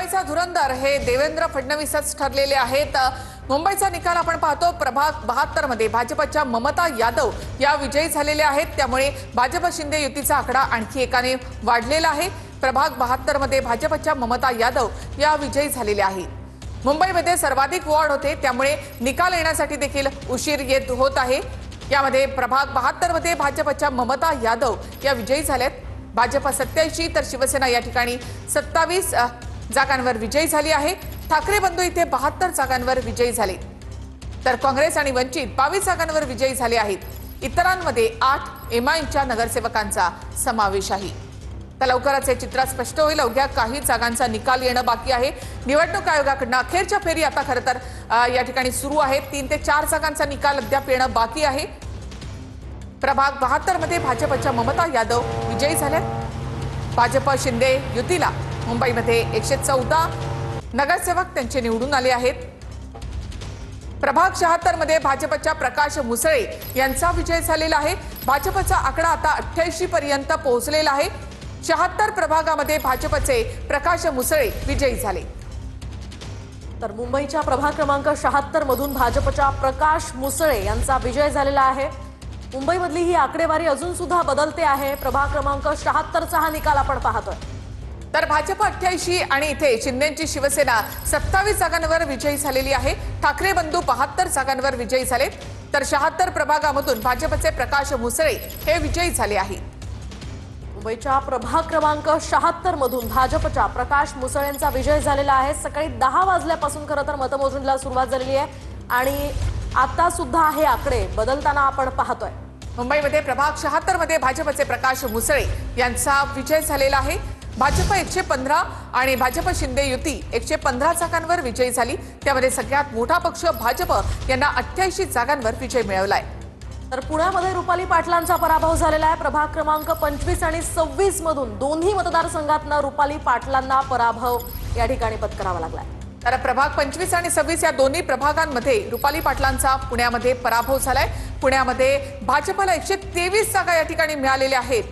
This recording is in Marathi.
मुंबईचा धुरंदर हे देवेंद्र फडणवीसच ठरलेले आहेत। मुंबईचा निकाल आपण पाहतो। प्रभाग 72 मध्ये भाजपच्या ममता यादव या विजयी झालेल्या आहेत, त्यामुळे भाजप शिंदे युतीचा आकडा आणखी एकाने वाढलेला आहे। प्रभाग 72 मध्ये भाजपच्या ममता यादव या विजयी झालेल्या आहेत। मुंबईमध्ये सर्वाधिक वॉर्ड होते, त्यामुळे निकाल येण्यासाठी देखील उशीर येत होत आहे। यामध्ये प्रभाग 72 मध्ये भाजपच्या ममता यादव या विजयी झाल्यात। भाजप 87 तर शिवसेना या ठिकाणी 27 जागांवर विजयी झाली आहे। ठाकरे बंधू इथे 72 जागांवर विजयी झाले, तर काँग्रेस आणि वंचित 22 जागांवर विजयी झाले आहेत। इतरांमध्ये 8 एमआयच्या नगरसेवकांचा समावेश आहे। तर लवकरच हे चित्र स्पष्ट होईल। अवघ्या काही जागांचा निकाल येणं बाकी आहे। निवडणूक आयोगाकडून अखेरच्या फेरी आता खरं तर या ठिकाणी सुरू आहेत। 3 ते 4 जागांचा निकाल अद्याप येणं बाकी आहे। प्रभाग 72 मध्ये भाजपच्या ममता यादव विजयी झाल्यात। भाजप शिंदे युतीला मुंबईमध्ये 114 नगरसेवक त्यांचे निवडून आले आहेत। प्रभाग 76 मध्ये भाजपच्या प्रकाश मुसळे यांचा विजय झालेला आहे। भाजपचा आकडा आता 88 पर्यंत पोहोचलेला आहे। 76 प्रभागामध्ये भाजपचे प्रकाश मुसळे विजयी झाले। तर मुंबईच्या प्रभाग क्रमांक 76 मधून भाजपच्या प्रकाश मुसळे यांचा विजय झालेला आहे। मुंबईमधली ही आकडेवारी अजून सुद्धा बदलते आहे। प्रभाग क्रमांक 76 चा हा निकाल आपण पाहतोय। तर भाजप 88 आणि इथे शिंदेची शिवसेना 27 जागांवर विजयी झालेली आहे। ठाकरे बंधू 72 जागांवर विजयी झाले, तर 76 प्रभागामधून भाजपचे प्रकाश मुसळे हे विजयी झाले आहेत। मुंबईच्या प्रभाग क्रमांक 76 मधून भाजपच्या प्रकाश मुसळेंचा विजय झालेला आहे। सकाळी 10 वाजल्यापासून खरं तर मतमोजणीला सुरुवात झालेली आहे आणि आता सुद्धा हे आकडे बदलताना आपण पाहतोय। मुंबईमध्ये प्रभाग 76 मध्ये भाजपचे प्रकाश मुसळे यांचा विजय झालेला आहे। भाजप 115 आणि भाजप शिंदे युती 115 जागांवर विजयी झाली। त्यामध्ये सगळ्यात मोठा पक्ष भाजप यांना 88 जागांवर विजय मिळवलाय। तर पुण्यामध्ये रुपाली पाटलांचा पराभव झालेला आहे। प्रभाग क्रमांक 25 आणि 26 मधून दोन्ही मतदारसंघातनं रुपाली पाटलांना पराभव या ठिकाणी पत्करावा लागलाय। तर प्रभाग 25 आणि 26 या दोन्ही प्रभागांमध्ये रुपाली पाटलांचा पुण्यामध्ये पराभव झालाय। पुण्यामध्ये भाजपला 123 जागा या ठिकाणी मिळालेल्या आहेत।